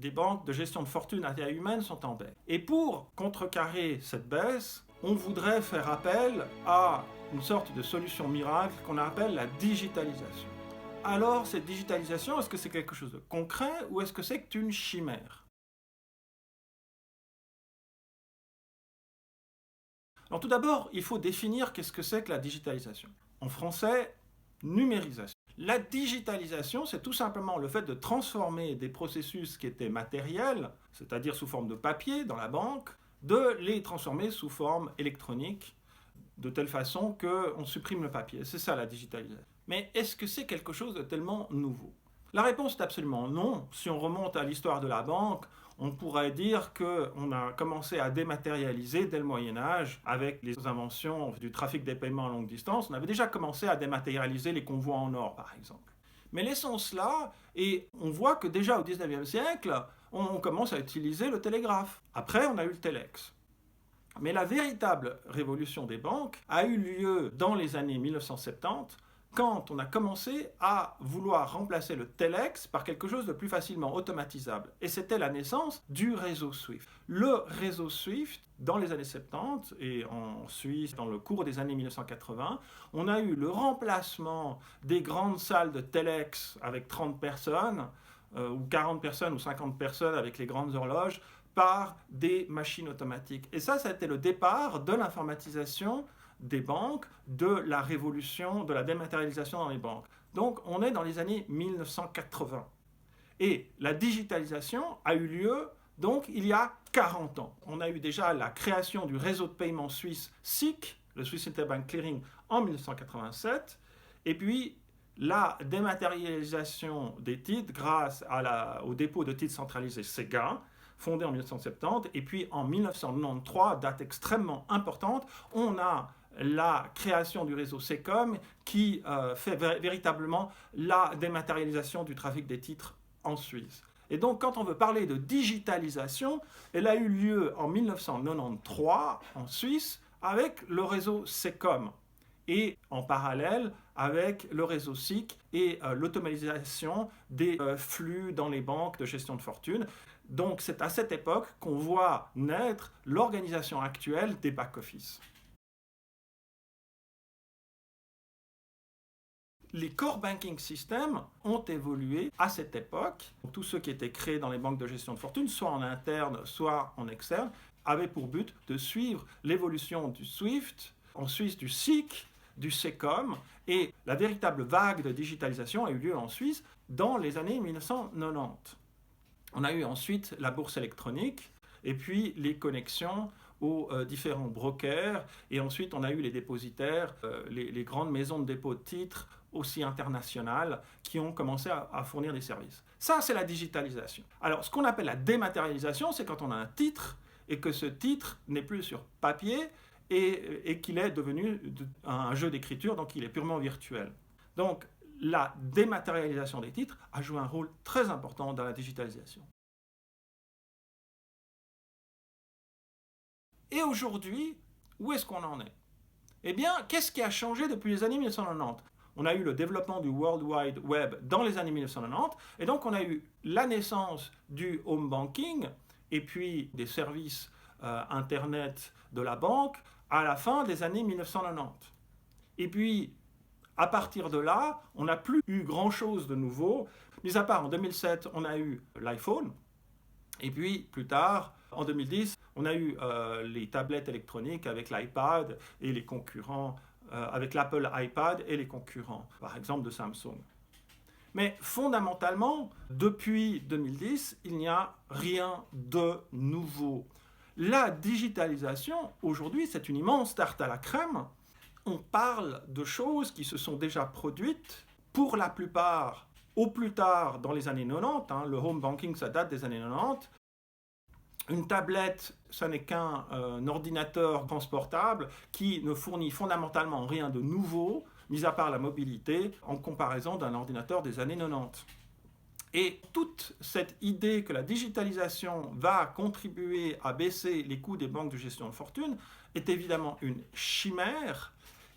des banques de gestion de fortune à taille humaine sont en baisse. Et pour contrecarrer cette baisse, on voudrait faire appel à une sorte de solution miracle qu'on appelle la digitalisation. Alors, cette digitalisation, est-ce que c'est quelque chose de concret ou est-ce que c'est une chimère? Alors tout d'abord, il faut définir qu'est-ce que c'est que la digitalisation. En français, numérisation. La digitalisation, c'est tout simplement le fait de transformer des processus qui étaient matériels, c'est-à-dire sous forme de papier dans la banque, de les transformer sous forme électronique, de telle façon qu'on supprime le papier. C'est ça la digitalisation. Mais est-ce que c'est quelque chose de tellement nouveau? La réponse est absolument non. Si on remonte à l'histoire de la banque, on pourrait dire qu'on a commencé à dématérialiser dès le Moyen-Âge avec les inventions du trafic des paiements à longue distance. On avait déjà commencé à dématérialiser les convois en or, par exemple. Mais laissons cela et on voit que déjà au XIXe siècle, on commence à utiliser le télégraphe. Après, on a eu le téléx. Mais la véritable révolution des banques a eu lieu dans les années 1970, quand on a commencé à vouloir remplacer le téléx par quelque chose de plus facilement automatisable. Et c'était la naissance du réseau SWIFT. Le réseau SWIFT, dans les années 70 et en Suisse, dans le cours des années 1980, on a eu le remplacement des grandes salles de téléx avec 30 personnes, ou 40 personnes ou 50 personnes avec les grandes horloges, par des machines automatiques. Et ça a été le départ de l'informatisation des banques, de la révolution, de la dématérialisation dans les banques. Donc on est dans les années 1980. Et la digitalisation a eu lieu donc il y a 40 ans. On a eu déjà la création du réseau de paiement suisse SIC, le Swiss Interbank Clearing, en 1987, et puis la dématérialisation des titres grâce au dépôt de titres centralisé SEGA, fondé en 1970, et puis en 1993, date extrêmement importante, on a la création du réseau SECOM qui fait véritablement la dématérialisation du trafic des titres en Suisse. Et donc, quand on veut parler de digitalisation, elle a eu lieu en 1993 en Suisse avec le réseau SECOM et en parallèle avec le réseau SIC et l'automatisation des flux dans les banques de gestion de fortune. Donc, c'est à cette époque qu'on voit naître l'organisation actuelle des back-office. Les core banking systems ont évolué à cette époque. Tous ceux qui étaient créés dans les banques de gestion de fortune, soit en interne, soit en externe, avaient pour but de suivre l'évolution du SWIFT, en Suisse du SIC, du SECOM, et la véritable vague de digitalisation a eu lieu en Suisse dans les années 1990. On a eu ensuite la bourse électronique, et puis les connexions aux différents brokers, et ensuite on a eu les dépositaires, les grandes maisons de dépôt de titres, aussi internationales, qui ont commencé à fournir des services. Ça, c'est la digitalisation. Alors, ce qu'on appelle la dématérialisation, c'est quand on a un titre, et que ce titre n'est plus sur papier, et qu'il est devenu un jeu d'écriture, donc il est purement virtuel. Donc, la dématérialisation des titres a joué un rôle très important dans la digitalisation. Et aujourd'hui, où est-ce qu'on en est? Eh bien, qu'est-ce qui a changé depuis les années 1990? On a eu le développement du World Wide Web dans les années 1990, et donc on a eu la naissance du home banking, et puis des services Internet de la banque à la fin des années 1990. Et puis, à partir de là, on n'a plus eu grand-chose de nouveau, mis à part en 2007, on a eu l'iPhone, et puis plus tard, en 2010, on a eu les tablettes électroniques avec l'iPad et les concurrents, avec l'Apple iPad et les concurrents, par exemple de Samsung. Mais fondamentalement, depuis 2010, il n'y a rien de nouveau. La digitalisation, aujourd'hui, c'est une immense tarte à la crème. On parle de choses qui se sont déjà produites, pour la plupart, au plus tard dans les années 90, le home banking, ça date des années 90. Une tablette, ce n'est qu'un ordinateur transportable qui ne fournit fondamentalement rien de nouveau, mis à part la mobilité, en comparaison d'un ordinateur des années 90. Et toute cette idée que la digitalisation va contribuer à baisser les coûts des banques de gestion de fortune est évidemment une chimère.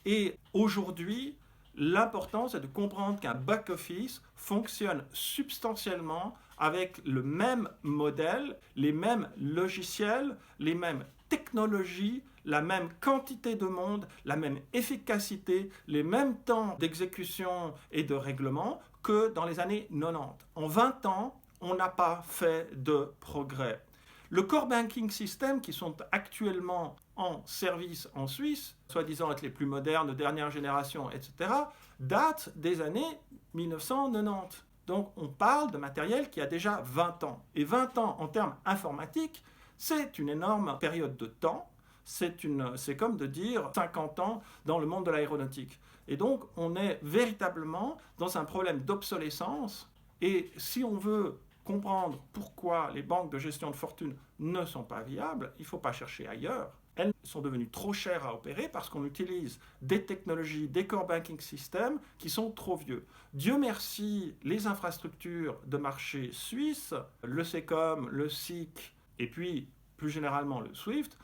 Et aujourd'hui, L'important, c'est de comprendre qu'un back-office fonctionne substantiellement avec le même modèle, les mêmes logiciels, les mêmes technologies, la même quantité de monde, la même efficacité, les mêmes temps d'exécution et de règlement que dans les années 90. En 20 ans, on n'a pas fait de progrès. Le core banking system, qui sont actuellement en service en Suisse, soi-disant être les plus modernes, de dernière génération, etc., datent des années 1990. Donc on parle de matériel qui a déjà 20 ans. Et 20 ans en termes informatiques, c'est une énorme période de temps. C'est comme de dire 50 ans dans le monde de l'aéronautique. Et donc on est véritablement dans un problème d'obsolescence. Et si on veut comprendre pourquoi les banques de gestion de fortune ne sont pas viables, il ne faut pas chercher ailleurs. Elles sont devenues trop chères à opérer parce qu'on utilise des technologies, des core banking systems qui sont trop vieux. Dieu merci, les infrastructures de marché suisses, le SECOM, le SIC et puis plus généralement le SWIFT,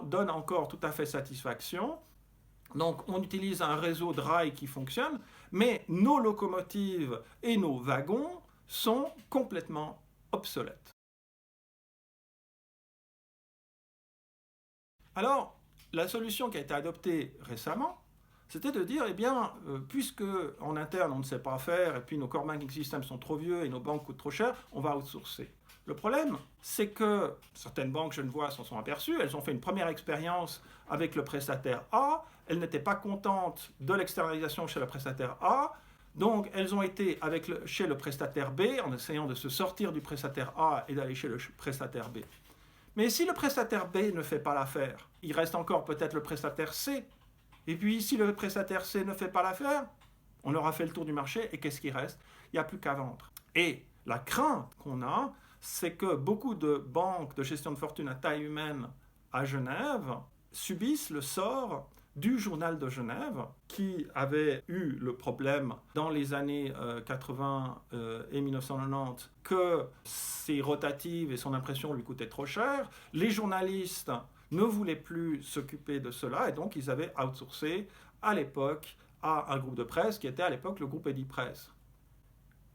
donnent encore tout à fait satisfaction. Donc on utilise un réseau de rails qui fonctionne, mais nos locomotives et nos wagons sont complètement obsolètes. Alors, la solution qui a été adoptée récemment, c'était de dire, eh bien, puisque en interne on ne sait pas faire, et puis nos core banking systems sont trop vieux et nos banques coûtent trop cher, on va outsourcer. Le problème, c'est que certaines banques genevoises s'en sont aperçues, elles ont fait une première expérience avec le prestataire A, elles n'étaient pas contentes de l'externalisation chez le prestataire A, donc elles ont été chez le prestataire B en essayant de se sortir du prestataire A et d'aller chez le prestataire B. Mais si le prestataire B ne fait pas l'affaire, il reste encore peut-être le prestataire C. Et puis si le prestataire C ne fait pas l'affaire, on aura fait le tour du marché et qu'est-ce qui reste? Il n'y a plus qu'à vendre. Et la crainte qu'on a, c'est que beaucoup de banques de gestion de fortune à taille humaine à Genève subissent le sort du journal de Genève, qui avait eu le problème dans les années 80 et 1990 que ses rotatives et son impression lui coûtaient trop cher. Les journalistes ne voulaient plus s'occuper de cela et donc ils avaient outsourcé à l'époque à un groupe de presse qui était à l'époque le groupe Edipresse.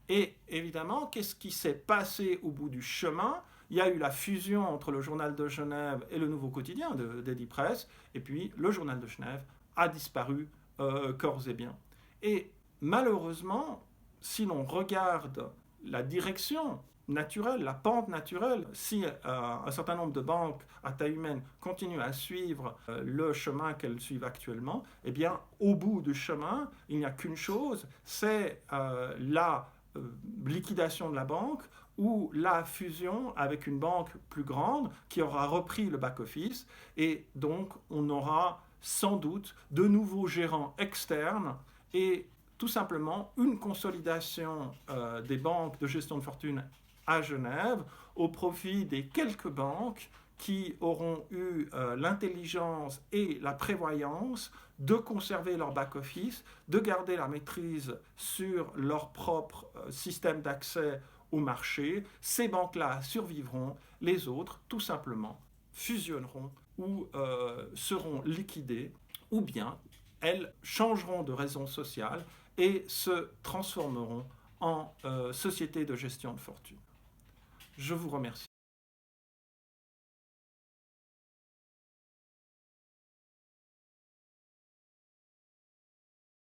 Et évidemment, qu'est-ce qui s'est passé au bout du chemin? Il y a eu la fusion entre le Journal de Genève et le Nouveau Quotidien d'Edipresse, et puis le Journal de Genève a disparu corps et biens. Et malheureusement, si l'on regarde la direction naturelle, la pente naturelle, si un certain nombre de banques à taille humaine continuent à suivre le chemin qu'elles suivent actuellement, eh bien, au bout du chemin, il n'y a qu'une chose, c'est la liquidation de la banque ou la fusion avec une banque plus grande qui aura repris le back-office et donc on aura sans doute de nouveaux gérants externes et tout simplement une consolidation des banques de gestion de fortune à Genève au profit des quelques banques qui auront eu l'intelligence et la prévoyance de conserver leur back-office, de garder la maîtrise sur leur propre système d'accès au marché. Ces banques-là survivront, les autres, tout simplement, fusionneront ou seront liquidées, ou bien elles changeront de raison sociale et se transformeront en société de gestion de fortune. Je vous remercie.